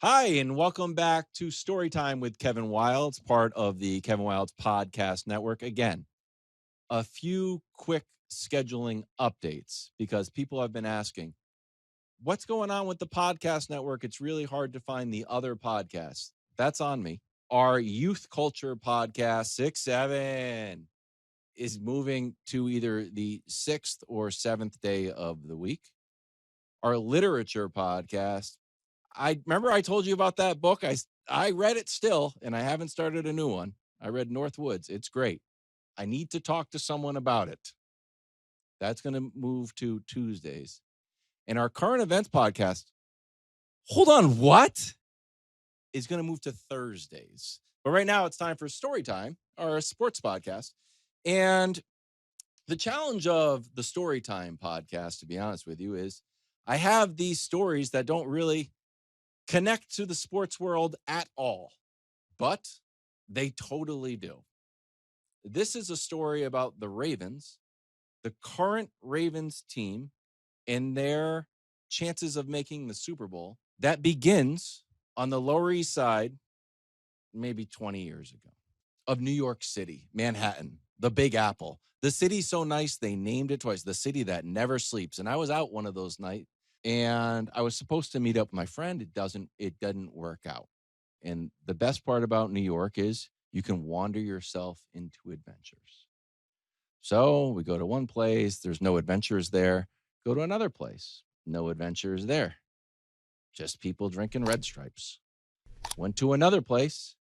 Hi, and welcome back to Storytime with Kevin Wilds, part of the Kevin Wilds Podcast Network. Again, a few quick scheduling updates because people have been asking, what's going on with the podcast network? It's really hard to find the other podcasts. That's on me. Our youth culture podcast, 6-7, is moving to either the 6th or 7th day of the week. Our literature podcast, I remember I told you about that book. I read it still, and I haven't started a new one. I read Northwoods. It's great. I need to talk to someone about it. That's going to move to Tuesdays. And our current events podcast, hold on, what? Is going to move to Thursdays. But right now it's time for Storytime, our sports podcast. And the challenge of the Storytime podcast, to be honest with you, is I have these stories that don't really connect to the sports world at all, but they totally do. This is a story about the Ravens, the current Ravens team, and their chances of making the Super Bowl that begins on the Lower East Side, maybe 20 years ago, of New York City, Manhattan, the Big Apple. The city's so nice, they named it twice, the city that never sleeps. And I was out one of those nights, and I was supposed to meet up with my friend. It didn't work out. And the best part about New York is you can wander yourself into adventures. So we go to one place, there's no adventures there. Go to another place, no adventures there. Just people drinking Red Stripes. Went to another place.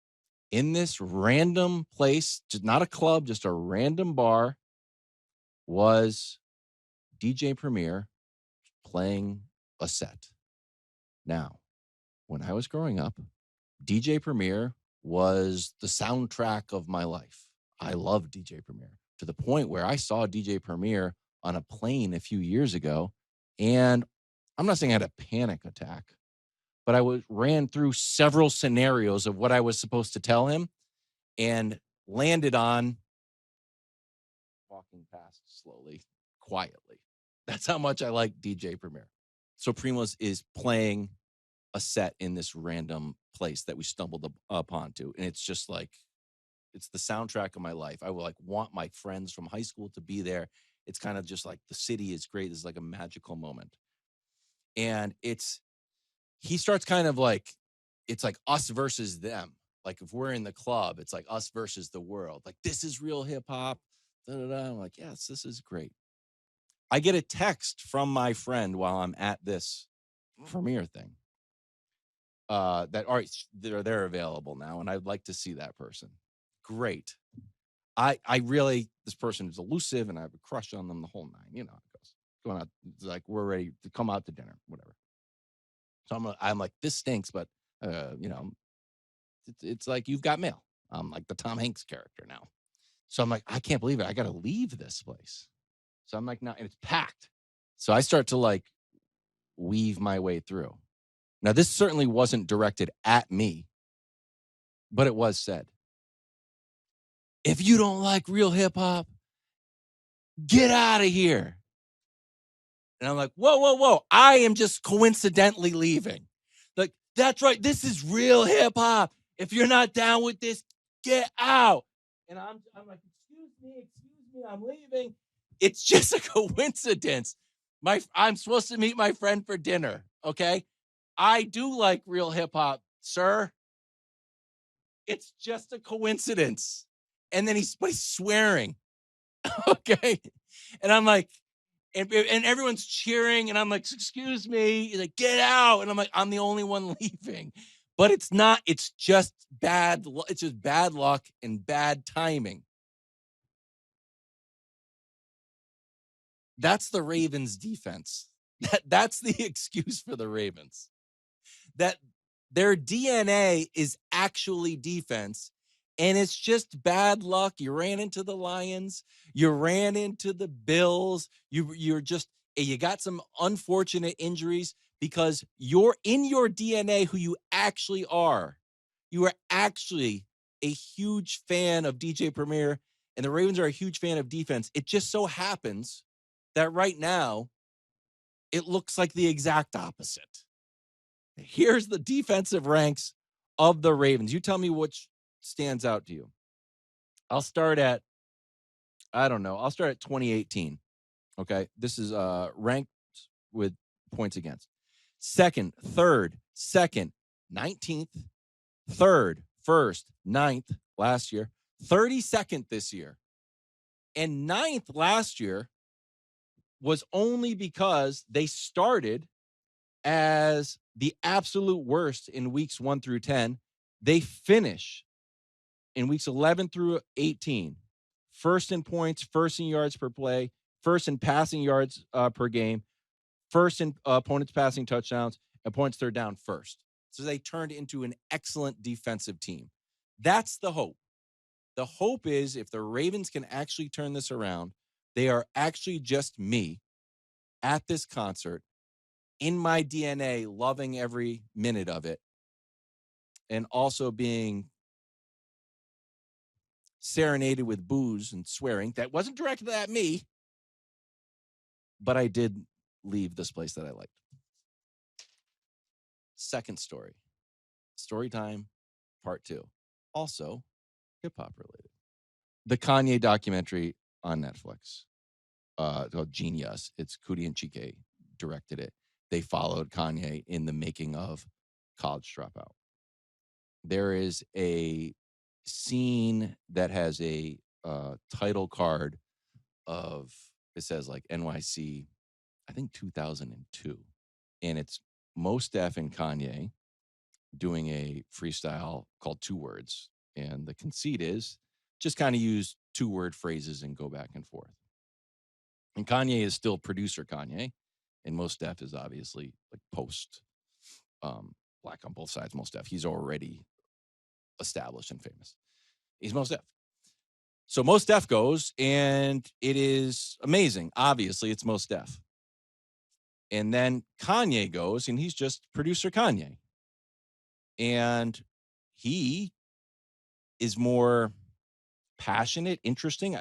In this random place, just not a club, just a random bar, was DJ Premier playing a set. Now, when I was growing up, DJ Premier was the soundtrack of my life. I loved DJ Premier to the point where I saw DJ Premier on a plane a few years ago. And I'm not saying I had a panic attack, but I ran through several scenarios of what I was supposed to tell him and landed on walking past slowly, quietly. That's how much I like DJ Premier. So Primos is playing a set in this random place that we stumbled upon to. And it's just like, it's the soundtrack of my life. I will want my friends from high school to be there. It's kind of just like the city is great. It's like a magical moment. And he starts kind of like, it's like us versus them. Like if we're in the club, it's like us versus the world. Like this is real hip hop. I'm like, yes, this is great. I get a text from my friend while I'm at this premiere thing. That all right, they're available now, and I'd like to see that person. Great. I really, this person is elusive, and I have a crush on them the whole nine. You know how it goes. Going out, it's like we're ready to come out to dinner, whatever. So I'm like, this stinks, but it's like You've Got Mail. I'm like the Tom Hanks character now. So I'm like, I can't believe it. I got to leave this place. So I'm like, no, and it's packed. So I start to like weave my way through. Now, this certainly wasn't directed at me, but it was said. If you don't like real hip hop, get out of here. And I'm like, whoa. I am just coincidentally leaving. Like, that's right. This is real hip hop. If you're not down with this, get out. And I'm like, excuse me, I'm leaving. It's just a coincidence. I'm supposed to meet my friend for dinner. Okay. I do like real hip hop, sir. It's just a coincidence. And then he's swearing. Okay. And I'm like, and everyone's cheering. And I'm like, excuse me. He's like, get out. And I'm like, I'm the only one leaving. But it's not. It's just bad. It's just bad luck and bad timing. That's the Ravens defense. That's the excuse for the Ravens. That their DNA is actually defense. And it's just bad luck. You ran into the Lions. You ran into the Bills. You got some unfortunate injuries because you're in your DNA who you actually are. You are actually a huge fan of DJ Premier, and the Ravens are a huge fan of defense. It just so happens that right now it looks like the exact opposite. Here's the defensive ranks of the Ravens. You tell me which stands out to you. I'll start at 2018. Okay. This is ranked with points against. Second, third, second, 19th, third, first, 9th last year, 32nd this year. And 9th last year was only because they started as the absolute worst in weeks 1 through 10. They finish in weeks 11 through 18, first in points, first in yards per play, first in passing yards per game, first in opponents passing touchdowns, and points third down first. So they turned into an excellent defensive team. That's the hope. The hope is if the Ravens can actually turn this around, they are actually just me at this concert in my DNA, loving every minute of it, and also being serenaded with booze and swearing. That wasn't directed at me, but I did leave this place that I liked. Second story, Storytime Part 2, also hip-hop related. The Kanye documentary on Netflix, called Jeen-Yuhs. It's Kudi and Chike directed it. They followed Kanye in the making of College Dropout. There is a scene that has a title card of, it says like NYC, I think 2002. And it's Mos Def and Kanye doing a freestyle called Two Words. And the conceit is just kind of use 2-word phrases and go back and forth. And Kanye is still producer Kanye. And Mos Def is obviously like post Black on Both Sides Mos Def. He's already established and famous. He's Mos Def. So Mos Def goes, and it is amazing. Obviously, it's Mos Def. And then Kanye goes, and he's just producer Kanye. And he is more passionate, interesting.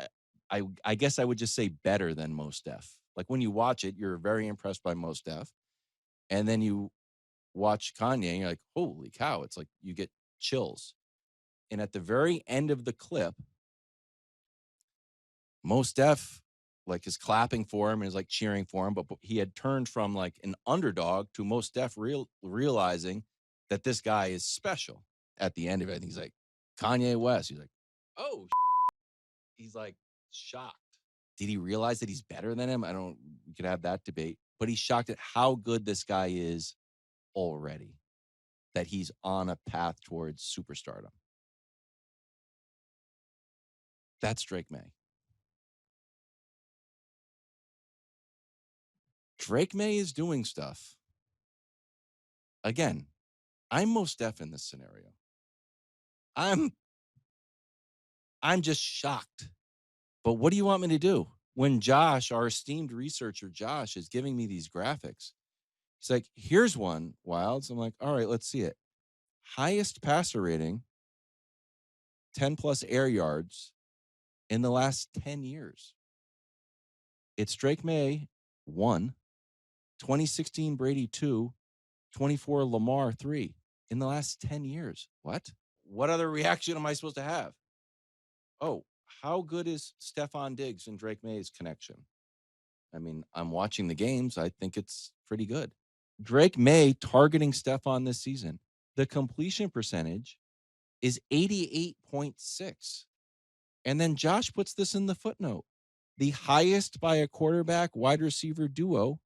I guess I would just say better than Mos Def. Like when you watch it, you're very impressed by Mos Def. And then you watch Kanye, and you're like, holy cow. It's like you get chills. And at the very end of the clip, Mos Def like is clapping for him and is like cheering for him, but he had turned from like an underdog to Mos Def realizing that this guy is special. At the end of it, he's like, Kanye West. He's like, oh, he's like shocked. Did he realize that he's better than him? We could have that debate, but he's shocked at how good this guy is already, that he's on a path towards superstardom. That's Drake Maye. Drake Maye is doing stuff. Again, I'm Mos Def in this scenario. I'm just shocked. But what do you want me to do? When Josh, our esteemed researcher Josh, is giving me these graphics, he's like, here's one, Wilds. I'm like, all right, let's see it. Highest passer rating, 10 plus air yards in the last 10 years. It's Drake Maye 1, 2016 Brady 2, 24 Lamar 3 in the last 10 years. What other reaction am I supposed to have? Oh, how good is Stephon Diggs and Drake Maye's connection? I mean, I'm watching the games. I think it's pretty good. Drake Maye targeting Stephon this season. The completion percentage is 88.6. And then Josh puts this in the footnote. The highest by a quarterback wide receiver duo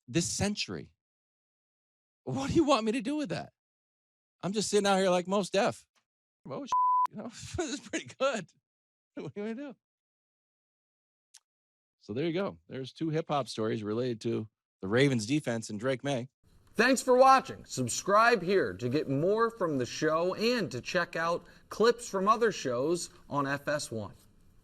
this century. What do you want me to do with that? I'm just sitting out here like Mos Def. Oh, this is pretty good. What do you want to do? So there you go. There's 2 hip-hop stories related to the Ravens defense and Drake Maye. Thanks for watching. Subscribe here to get more from the show and to check out clips from other shows on FS1.